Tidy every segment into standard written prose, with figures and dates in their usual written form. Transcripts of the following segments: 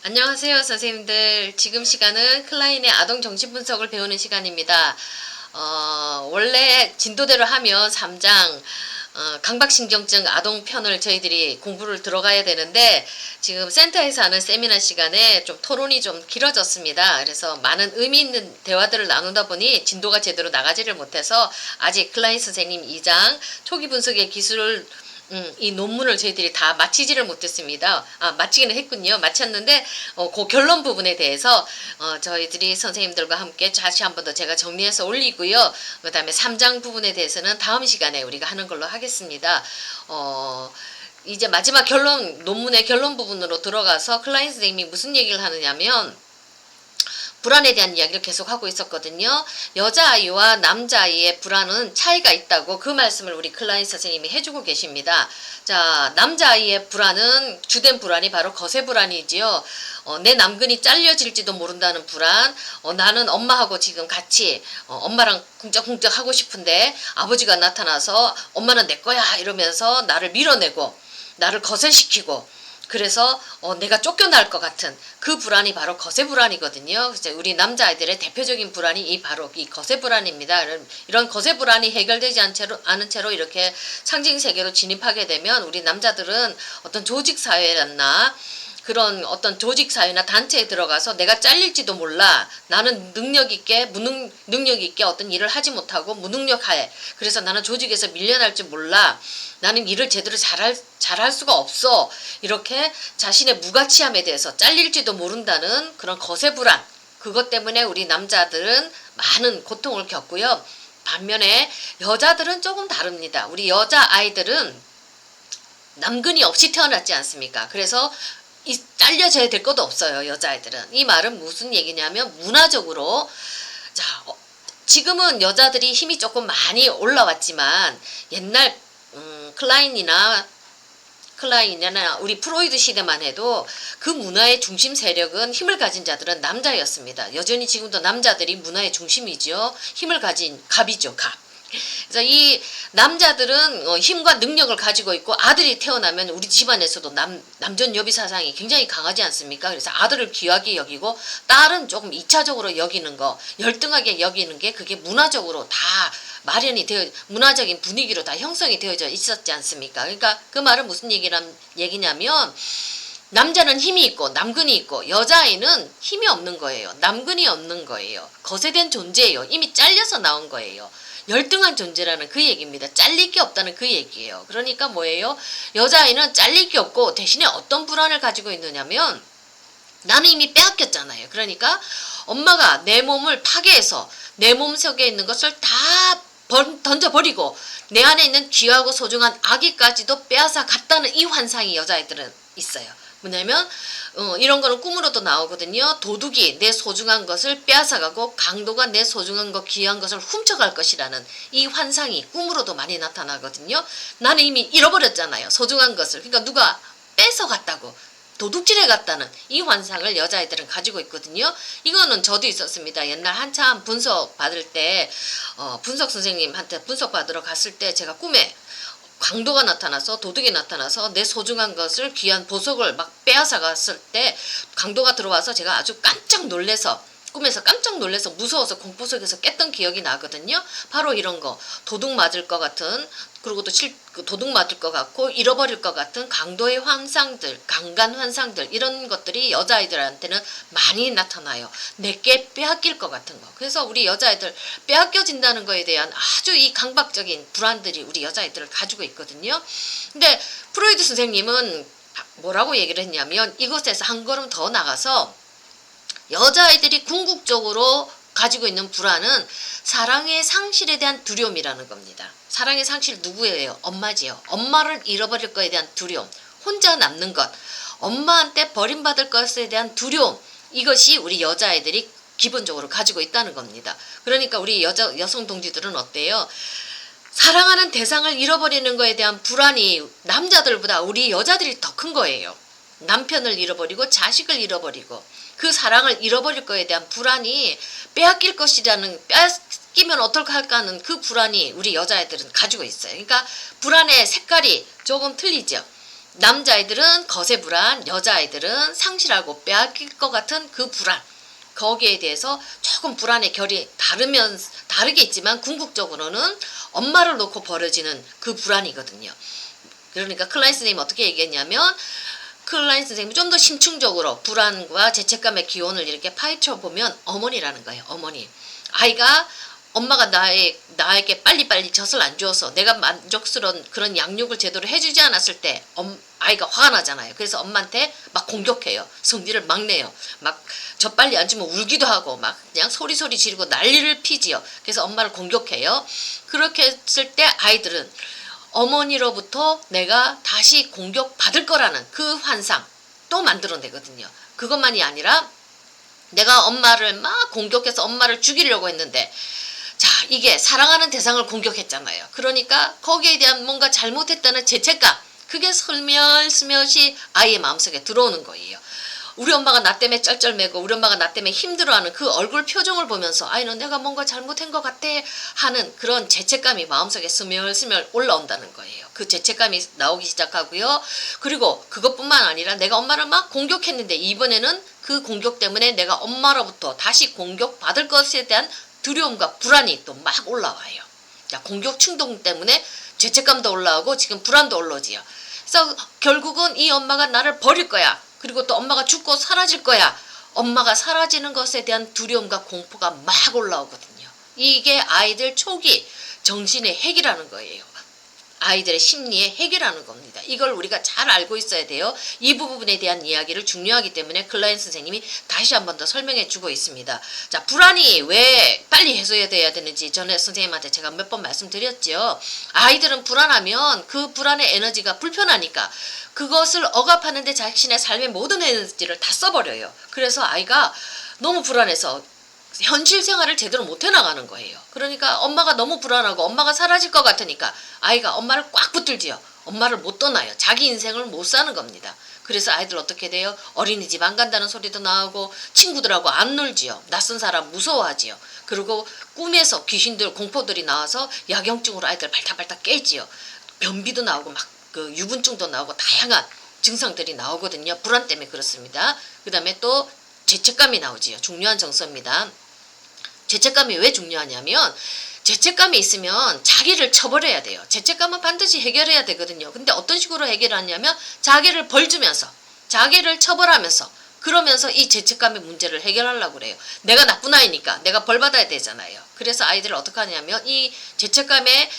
안녕하세요, 선생님들. 지금 시간은 클라인의 아동 정신분석을 배우는 시간입니다. 원래 진도대로 하면 3장 강박신경증 아동편을 저희들이 공부를 들어가야 되는데 지금 센터에서 하는 세미나 시간에 좀 토론이 좀 길어졌습니다. 그래서 많은 의미 있는 대화들을 나누다 보니 진도가 제대로 나가지를 못해서 아직 클라인 선생님 2장 초기 분석의 기술을 이 논문을 저희들이 다 마치지를 못했습니다. 마치기는 했군요. 마쳤는데 그 결론 부분에 대해서 저희들이 선생님들과 함께 다시 한 번 더 제가 정리해서 올리고요. 그 다음에 3장 부분에 대해서는 다음 시간에 우리가 하는 걸로 하겠습니다. 이제 마지막 논문의 결론 부분으로 들어가서 클라인 선생님이 무슨 얘기를 하느냐면 불안에 대한 이야기를 계속하고 있었거든요. 여자아이와 남자아이의 불안은 차이가 있다고 그 말씀을 우리 클라인 선생님이 해주고 계십니다. 자, 남자아이의 불안은 주된 불안이 바로 거세불안이지요. 내 남근이 잘려질지도 모른다는 불안, 나는 엄마하고 지금 같이 엄마랑 쿵짝쿵짝 하고 싶은데 아버지가 나타나서 엄마는 내 거야 이러면서 나를 밀어내고 나를 거세시키고 그래서 내가 쫓겨날 것 같은 그 불안이 바로 거세불안이거든요. 우리 남자아이들의 대표적인 불안이 바로 이 거세불안입니다. 이런 거세불안이 해결되지 않은 채로 이렇게 상징세계로 진입하게 되면 우리 남자들은 어떤 조직사회나 그런 어떤 조직사회나 단체에 들어가서 내가 잘릴지도 몰라. 나는 능력 있게 어떤 일을 하지 못하고 무능력해. 그래서 나는 조직에서 밀려날 줄 몰라. 나는 일을 제대로 잘할 수가 없어. 이렇게 자신의 무가치함에 대해서 잘릴지도 모른다는 그런 거세불안. 그것 때문에 우리 남자들은 많은 고통을 겪고요. 반면에 여자들은 조금 다릅니다. 우리 여자아이들은 남근이 없이 태어났지 않습니까? 그래서 잘려져야 될 것도 없어요. 여자아이들은. 이 말은 무슨 얘기냐면 문화적으로 지금은 여자들이 힘이 조금 많이 올라왔지만 옛날 클라인이나 우리 프로이드 시대만 해도 그 문화의 중심 세력은 힘을 가진 자들은 남자였습니다. 여전히 지금도 남자들이 문화의 중심이죠. 힘을 가진 갑이죠. 갑. 그래서 이 남자들은 힘과 능력을 가지고 있고 아들이 태어나면 우리 집안에서도 남전 여비 사상이 굉장히 강하지 않습니까? 그래서 아들을 귀하게 여기고 딸은 조금 2차적으로 여기는 거, 열등하게 여기는 게 그게 문화적으로 다 문화적인 분위기로 다 형성이 되어져 있었지 않습니까? 그러니까 그 말은 무슨 얘기냐면 남자는 힘이 있고 남근이 있고 여자아이는 힘이 없는 거예요. 남근이 없는 거예요. 거세된 존재예요. 이미 잘려서 나온 거예요. 열등한 존재라는 그 얘기입니다. 잘릴 게 없다는 그 얘기예요. 그러니까 뭐예요? 여자아이는 잘릴 게 없고 대신에 어떤 불안을 가지고 있느냐면 나는 이미 빼앗겼잖아요. 그러니까 엄마가 내 몸을 파괴해서 내 몸 속에 있는 것을 다 던져버리고 내 안에 있는 귀하고 소중한 아기까지도 빼앗아 갔다는 이 환상이 여자아이들은 있어요. 뭐냐면 이런 거는 꿈으로도 나오거든요. 도둑이 내 소중한 것을 빼앗아가고 강도가 내 소중한 것 귀한 것을 훔쳐갈 것이라는 이 환상이 꿈으로도 많이 나타나거든요. 나는 이미 잃어버렸잖아요. 소중한 것을. 그러니까 누가 뺏어갔다고 도둑질해 갔다는 이 환상을 여자아이들은 가지고 있거든요. 이거는 저도 있었습니다. 옛날 한참 분석 받을 때 분석 선생님한테 분석 받으러 갔을 때 제가 꿈에 강도가 나타나서 도둑이 나타나서 내 소중한 것을 귀한 보석을 막 빼앗아 갔을 때 강도가 들어와서 제가 아주 깜짝 놀래서 꿈에서 깜짝 놀래서 무서워서 공포 속에서 깼던 기억이 나거든요. 바로 이런 거 도둑 맞을 것 같은 그리고 또 도둑 맞을 것 같고 잃어버릴 것 같은 강도의 환상들 강간 환상들 이런 것들이 여자아이들한테는 많이 나타나요. 내게 빼앗길 것 같은 거. 그래서 우리 여자아이들 빼앗겨진다는 거에 대한 아주 이 강박적인 불안들이 우리 여자아이들을 가지고 있거든요. 근데 프로이드 선생님은 뭐라고 얘기를 했냐면 이것에서 한 걸음 더 나가서 여자아이들이 궁극적으로 가지고 있는 불안은 사랑의 상실에 대한 두려움이라는 겁니다. 사랑의 상실 누구예요? 엄마지요. 엄마를 잃어버릴 것에 대한 두려움, 혼자 남는 것, 엄마한테 버림받을 것에 대한 두려움, 이것이 우리 여자아이들이 기본적으로 가지고 있다는 겁니다. 그러니까 우리 여성 동지들은 어때요? 사랑하는 대상을 잃어버리는 것에 대한 불안이 남자들보다 우리 여자들이 더 큰 거예요. 남편을 잃어버리고 자식을 잃어버리고 그 사랑을 잃어버릴 거에 대한 불안이 빼앗길 것이라는 빼앗기면 어떨까 하는 그 불안이 우리 여자애들은 가지고 있어요. 그러니까 불안의 색깔이 조금 틀리죠. 남자아이들은 거세 불안, 여자아이들은 상실하고 빼앗길 것 같은 그 불안. 거기에 대해서 조금 불안의 결이 다르겠지만 궁극적으로는 엄마를 놓고 벌어지는 그 불안이거든요. 그러니까 클라인 선생님이 어떻게 얘기했냐면, 클라인 선생님이 좀 더 심층적으로 불안과 죄책감의 기원을 이렇게 파헤쳐 보면 어머니라는 거예요. 어머니. 아이가 엄마가 나에게 빨리빨리 젖을 안 주어서 내가 만족스러운 그런 양육을 제대로 해주지 않았을 때 아이가 화가 나잖아요. 그래서 엄마한테 막 공격해요. 성질을 막 내요. 막 젖 빨리 안 주면 울기도 하고 막 그냥 소리소리 지르고 난리를 피지요. 그래서 엄마를 공격해요. 그렇게 했을 때 아이들은 어머니로부터 내가 다시 공격받을 거라는 그 환상 또 만들어내거든요. 그것만이 아니라 내가 엄마를 막 공격해서 엄마를 죽이려고 했는데, 자, 이게 사랑하는 대상을 공격했잖아요. 그러니까 거기에 대한 뭔가 잘못했다는 죄책감, 그게 슬며시 아이의 마음속에 들어오는 거예요. 우리 엄마가 나 때문에 쩔쩔매고 우리 엄마가 나 때문에 힘들어하는 그 얼굴 표정을 보면서 아이는 내가 뭔가 잘못한 것 같아 하는 그런 죄책감이 마음속에 스멀스멀 올라온다는 거예요. 그 죄책감이 나오기 시작하고요. 그리고 그것뿐만 아니라 내가 엄마를 막 공격했는데 이번에는 그 공격 때문에 내가 엄마로부터 다시 공격받을 것에 대한 두려움과 불안이 또 막 올라와요. 자, 공격 충동 때문에 죄책감도 올라오고 지금 불안도 올라오지요. 그래서 결국은 이 엄마가 나를 버릴 거야. 그리고 또 엄마가 죽고 사라질 거야. 엄마가 사라지는 것에 대한 두려움과 공포가 막 올라오거든요. 이게 아이들 초기 정신의 핵이라는 거예요. 아이들의 심리의 핵이라는 겁니다. 이걸 우리가 잘 알고 있어야 돼요. 이 부분에 대한 이야기를 중요하기 때문에 클라인 선생님이 다시 한 번 더 설명해 주고 있습니다. 자, 불안이 왜 빨리 해소돼야 되는지 전에 선생님한테 제가 몇 번 말씀드렸죠. 아이들은 불안하면 그 불안의 에너지가 불편하니까 그것을 억압하는데 자신의 삶의 모든 에너지를 다 써버려요. 그래서 아이가 너무 불안해서 현실 생활을 제대로 못 해나가는 거예요. 그러니까 엄마가 너무 불안하고 엄마가 사라질 것 같으니까 아이가 엄마를 꽉 붙들지요. 엄마를 못 떠나요. 자기 인생을 못 사는 겁니다. 그래서 아이들 어떻게 돼요? 어린이집 안 간다는 소리도 나오고 친구들하고 안 놀지요. 낯선 사람 무서워하지요. 그리고 꿈에서 귀신들 공포들이 나와서 야경증으로 아이들 발탁발탁 깨지요. 변비도 나오고 막 그 유분증도 나오고 다양한 증상들이 나오거든요. 불안 때문에 그렇습니다. 그 다음에 또 죄책감이 나오지요. 중요한 정서입니다. 죄책감이 왜 중요하냐면 죄책감이 있으면 자기를 처벌해야 돼요. 죄책감은 반드시 해결해야 되거든요. 근데 어떤 식으로 해결하냐면 자기를 벌주면서 자기를 처벌하면서 그러면서 이 죄책감의 문제를 해결하려고 그래요. 내가 나쁜 아이니까 내가 벌 받아야 되잖아요. 그래서 아이들을 어떻게 하냐면 이 죄책감의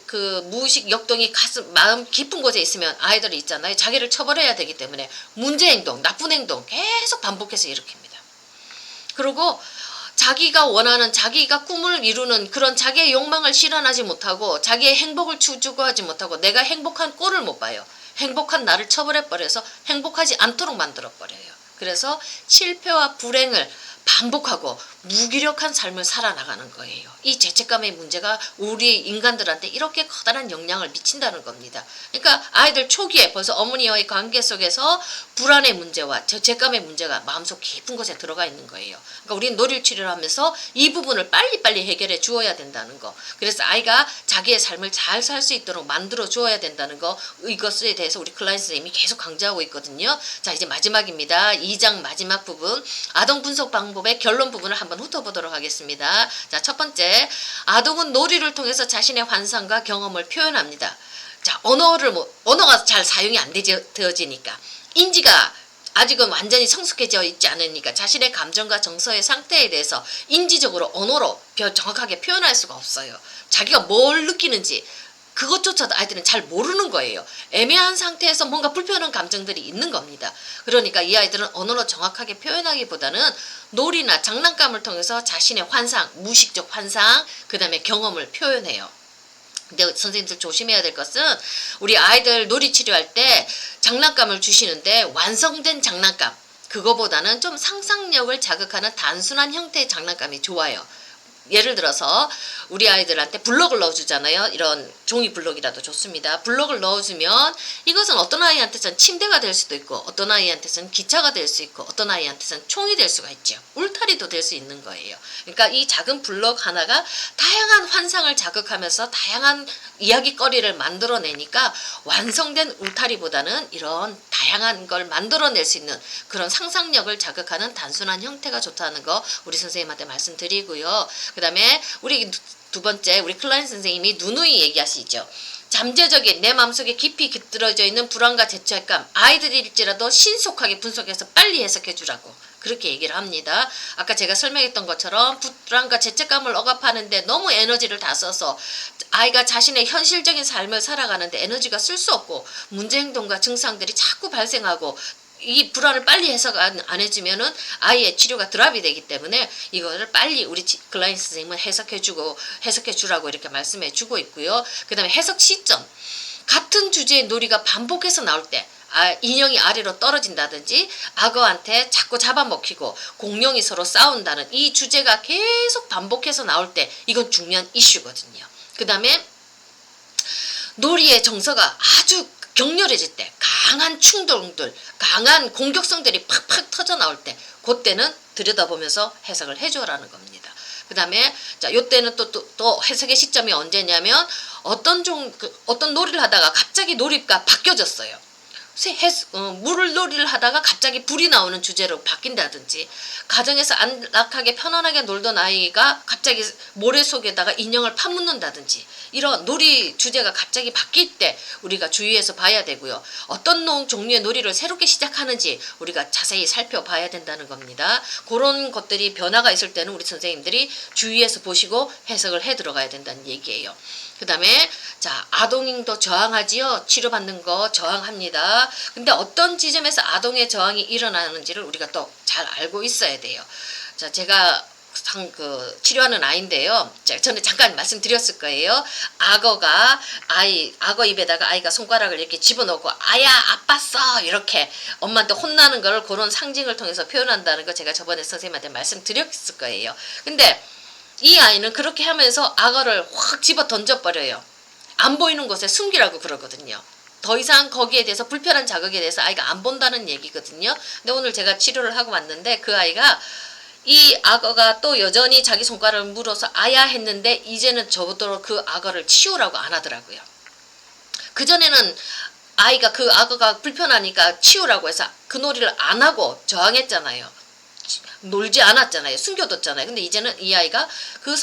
그 무의식 역동이 가슴 마음 깊은 곳에 있으면 아이들이 있잖아요. 자기를 처벌해야 되기 때문에 문제 행동, 나쁜 행동 계속 반복해서 일으킵니다. 그리고 자기가 원하는 자기가 꿈을 이루는 그런 자기의 욕망을 실현하지 못하고 자기의 행복을 추구하지 못하고 내가 행복한 꼴을 못 봐요. 행복한 나를 처벌해버려서 행복하지 않도록 만들어버려요. 그래서 실패와 불행을 반복하고 무기력한 삶을 살아나가는 거예요. 이 죄책감의 문제가 우리 인간들한테 이렇게 커다란 영향을 미친다는 겁니다. 그러니까 아이들 초기에 벌써 어머니와의 관계 속에서 불안의 문제와 죄책감의 문제가 마음속 깊은 곳에 들어가 있는 거예요. 그러니까 우리는 노ril치료를 하면서 이 부분을 빨리빨리 해결해 주어야 된다는 거. 그래서 아이가 자기의 삶을 잘 살 수 있도록 만들어 주어야 된다는 거, 이것에 대해서 우리 클라인 선생님이 계속 강조하고 있거든요. 자, 이제 마지막입니다. 2장 마지막 부분, 아동 분석 방법의 결론 부분을 한번 훑어보도록 하겠습니다. 자, 첫 번째, 아동은 놀이를 통해서 자신의 환상과 경험을 표현합니다. 자, 언어가 잘 사용이 안 되어지니까, 인지가 아직은 완전히 성숙해져 있지 않으니까 자신의 감정과 정서의 상태에 대해서 인지적으로 언어로 정확하게 표현할 수가 없어요. 자기가 뭘 느끼는지 그것조차도 아이들은 잘 모르는 거예요. 애매한 상태에서 뭔가 불편한 감정들이 있는 겁니다. 그러니까 이 아이들은 언어로 정확하게 표현하기보다는 놀이나 장난감을 통해서 자신의 환상, 무의식적 환상, 그 다음에 경험을 표현해요. 근데 선생님들 조심해야 될 것은 우리 아이들 놀이 치료할 때 장난감을 주시는데 완성된 장난감, 그거보다는 좀 상상력을 자극하는 단순한 형태의 장난감이 좋아요. 예를 들어서 우리 아이들한테 블록을 넣어주잖아요. 이런 종이 블록이라도 좋습니다. 블록을 넣어주면 이것은 어떤 아이한테선 침대가 될 수도 있고 어떤 아이한테선 기차가 될 수 있고 어떤 아이한테선 총이 될 수가 있죠. 울타리도 될 수 있는 거예요. 그러니까 이 작은 블록 하나가 다양한 환상을 자극하면서 다양한 이야기거리를 만들어내니까 완성된 울타리보다는 이런 다양한 걸 만들어낼 수 있는 그런 상상력을 자극하는 단순한 형태가 좋다는 거 우리 선생님한테 말씀드리고요. 그 다음에 우리 두 번째 우리 클라인 선생님이 누누이 얘기하시죠. 잠재적인 내 마음속에 깊이 깃들어져 있는 불안과 죄책감 아이들일지라도 신속하게 분석해서 빨리 해석해 주라고 그렇게 얘기를 합니다. 아까 제가 설명했던 것처럼 불안과 죄책감을 억압하는데 너무 에너지를 다 써서 아이가 자신의 현실적인 삶을 살아가는데 에너지가 쓸 수 없고 문제 행동과 증상들이 자꾸 발생하고 이 불안을 빨리 해석 안 해주면은 아이의 치료가 드랍이 되기 때문에 이거를 빨리 우리 클라인 선생님은 해석해 주라고 이렇게 말씀해 주고 있고요. 그 다음에 해석 시점. 같은 주제의 놀이가 반복해서 나올 때 인형이 아래로 떨어진다든지 악어한테 자꾸 잡아먹히고 공룡이 서로 싸운다는 이 주제가 계속 반복해서 나올 때 이건 중요한 이슈거든요. 그 다음에 놀이의 정서가 아주 격렬해질 때 강한 충동들, 강한 공격성들이 팍팍 터져 나올 때 그때는 들여다보면서 해석을 해줘라는 겁니다. 그 다음에 자, 요때는 또 해석의 시점이 언제냐면 어떤 놀이를 하다가 갑자기 놀이가 바뀌어졌어요. 물놀이를 하다가 갑자기 불이 나오는 주제로 바뀐다든지 가정에서 안락하게 편안하게 놀던 아이가 갑자기 모래 속에다가 인형을 파묻는다든지 이런 놀이 주제가 갑자기 바뀔 때 우리가 주의해서 봐야 되고요. 어떤 종류의 놀이를 새롭게 시작하는지 우리가 자세히 살펴봐야 된다는 겁니다. 그런 것들이 변화가 있을 때는 우리 선생님들이 주의해서 보시고 해석을 해 들어가야 된다는 얘기예요. 그 다음에 자 아동도 저항하지요. 치료받는 거 저항합니다. 근데 어떤 지점에서 아동의 저항이 일어나는지를 우리가 또 잘 알고 있어야 돼요. 자 제가 치료하는 아이인데요. 저는 잠깐 말씀드렸을 거예요. 악어 입에다가 아이가 손가락을 이렇게 집어넣고 아야 아팠어 이렇게 엄마한테 혼나는 걸 그런 상징을 통해서 표현한다는 거 제가 저번에 선생님한테 말씀드렸을 거예요. 근데 이 아이는 그렇게 하면서 악어를 확 집어 던져버려요. 안 보이는 곳에 숨기라고 그러거든요. 더 이상 거기에 대해서 불편한 자극에 대해서 아이가 안 본다는 얘기거든요. 근데 오늘 제가 치료를 하고 왔는데 그 아이가 이 악어가 또 여전히 자기 손가락을 물어서 아야 했는데 이제는 저보도록 그 악어를 치우라고 안 하더라고요. 그전에는 아이가 그 악어가 불편하니까 치우라고 해서 그 놀이를 안 하고 저항했잖아요. 놀지 않았잖아요. 숨겨뒀잖아요. 근데 이제는 이 아이가 그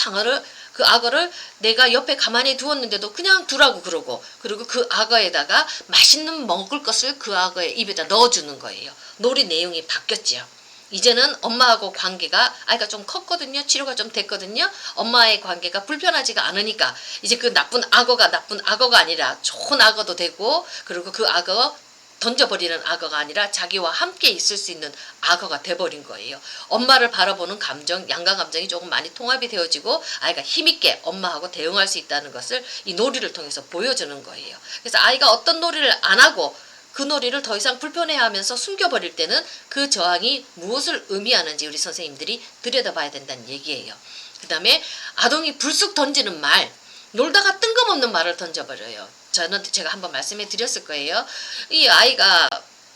악어를 내가 옆에 가만히 두었는데도 그냥 두라고 그러고 그리고 그 악어에다가 맛있는 먹을 것을 그 악어의 입에다 넣어주는 거예요. 놀이 내용이 바뀌었지요. 이제는 엄마하고 관계가 아이가 좀 컸거든요. 치료가 좀 됐거든요. 엄마의 관계가 불편하지가 않으니까 이제 그 나쁜 악어가 아니라 좋은 악어도 되고 그리고 그 악어 던져버리는 악어가 아니라 자기와 함께 있을 수 있는 악어가 돼버린 거예요. 엄마를 바라보는 감정, 양가 감정이 조금 많이 통합이 되어지고 아이가 힘있게 엄마하고 대응할 수 있다는 것을 이 놀이를 통해서 보여주는 거예요. 그래서 아이가 어떤 놀이를 안 하고 그 놀이를 더 이상 불편해하면서 숨겨버릴 때는 그 저항이 무엇을 의미하는지 우리 선생님들이 들여다봐야 된다는 얘기예요. 그 다음에 아동이 불쑥 던지는 말, 놀다가 뜬금없는 말을 던져버려요. 제가 한번 말씀해 드렸을 거예요. 이 아이가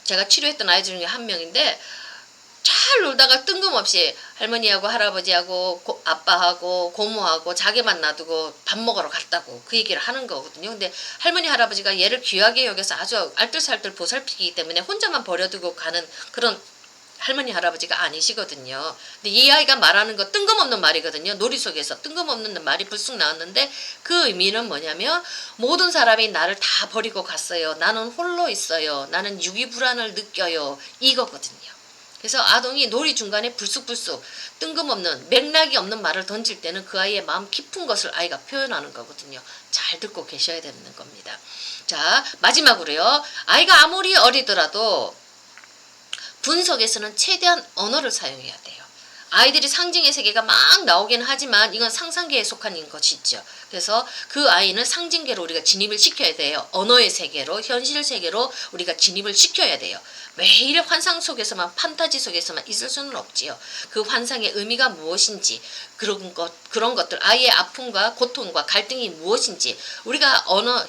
제가 치료했던 아이 중에 한 명인데 잘 놀다가 뜬금없이 할머니하고 할아버지하고 아빠하고 고모하고 자기만 놔두고 밥 먹으러 갔다고 그 얘기를 하는 거거든요. 근데 할머니 할아버지가 얘를 귀하게 여겨서 아주 알뜰살뜰 보살피기 때문에 혼자만 버려두고 가는 그런 할머니 할아버지가 아니시거든요. 근데 이 아이가 말하는 거 뜬금없는 말이거든요. 놀이 속에서 뜬금없는 말이 불쑥 나왔는데 그 의미는 뭐냐면 모든 사람이 나를 다 버리고 갔어요. 나는 홀로 있어요. 나는 유기불안을 느껴요. 이거거든요. 그래서 아동이 놀이 중간에 불쑥불쑥 뜬금없는 맥락이 없는 말을 던질 때는 그 아이의 마음 깊은 것을 아이가 표현하는 거거든요. 잘 듣고 계셔야 되는 겁니다. 자 마지막으로요. 아이가 아무리 어리더라도 분석에서는 최대한 언어를 사용해야 돼요. 아이들이 상징의 세계가 막 나오긴 하지만 이건 상상계에 속한 것이죠. 그래서 그 아이는 상징계로 우리가 진입을 시켜야 돼요. 언어의 세계로 현실 세계로 우리가 진입을 시켜야 돼요. 매일의 환상 속에서만 판타지 속에서만 있을 수는 없지요. 그 환상의 의미가 무엇인지 그런 것들 아이의 아픔과 고통과 갈등이 무엇인지 우리가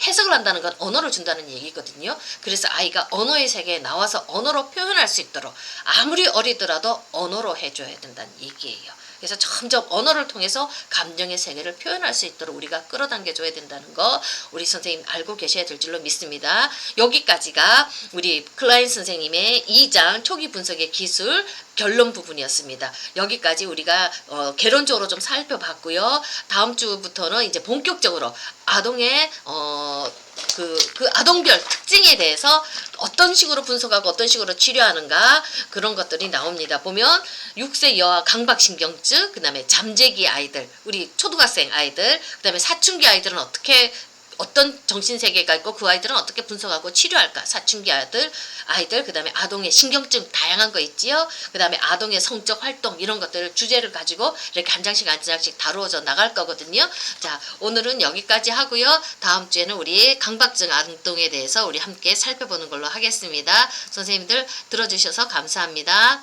해석을 한다는 건 언어를 준다는 얘기거든요. 그래서 아이가 언어의 세계에 나와서 언어로 표현할 수 있도록 아무리 어리더라도 언어로 해줘야 된다는 얘기예요. 그래서 점점 언어를 통해서 감정의 세계를 표현할 수 있도록 우리가 끌어당겨 줘야 된다는 거 우리 선생님 알고 계셔야 될 줄로 믿습니다. 여기까지가 우리 클라인 선생님의 2장 초기 분석의 기술 결론 부분이었습니다. 여기까지 우리가 개론적으로 좀 살펴봤고요. 다음 주부터는 이제 본격적으로 아동의 그 아동별 특징에 대해서 어떤 식으로 분석하고 어떤 식으로 치료하는가 그런 것들이 나옵니다. 보면 6세 이하 강박신경증, 그 다음에 잠재기 아이들, 우리 초등학생 아이들, 그 다음에 사춘기 아이들은 어떤 정신세계가 있고 그 아이들은 어떻게 분석하고 치료할까. 사춘기 아이들 그 다음에 아동의 신경증 다양한 거 있지요. 그 다음에 아동의 성적 활동 이런 것들 주제를 가지고 이렇게 한 장씩 다루어져 나갈 거거든요. 자, 오늘은 여기까지 하고요. 다음 주에는 우리 강박증 아동에 대해서 우리 함께 살펴보는 걸로 하겠습니다. 선생님들 들어주셔서 감사합니다.